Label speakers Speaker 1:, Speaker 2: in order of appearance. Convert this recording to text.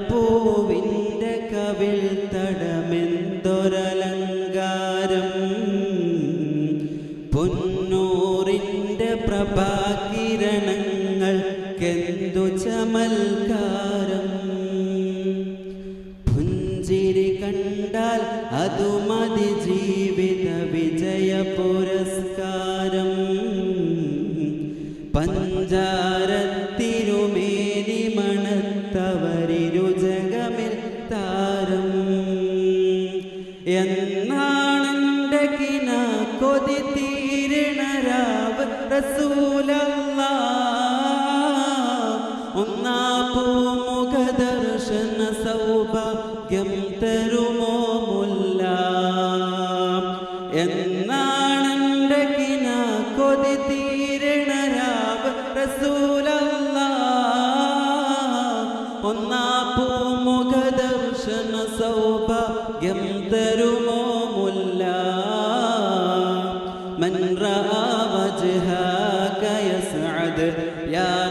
Speaker 1: പുന്നാരപ്പൂവിൻ്റെ കവിൾ തടമെന്തൊരലങ്കാരം പൊന്നൂറിൻ്റെ പ്രഭാകിരണങ്ങൾക്കെന്തു ചമൽക്കാരം പുഞ്ചിരി കണ്ടാൽ അതു മതി ജീവിത വിജയ പുരസ്കാരം പഞ്ചാരത്തിരുമേനി മണത്തവരിരു ജഗമിൽ താരം എന്നാണെൻ്റെ കിന കൊതി തീരണരാവ് റസൂലല്ലാഹ് ഒന്നാ പൂമുഖ ദർശന സൗഭാഗ്യം തരുമോ മുല്ല എന്നാണെൻ്റെ കിന കൊതി തീരണരാവ് റസൂലല്ലാഹ് ഒന്നാ പൂമുഖ ദർശന സൗഭാഗ്യം തരുമോ മുല്ല من رأى وجهك يسعد يا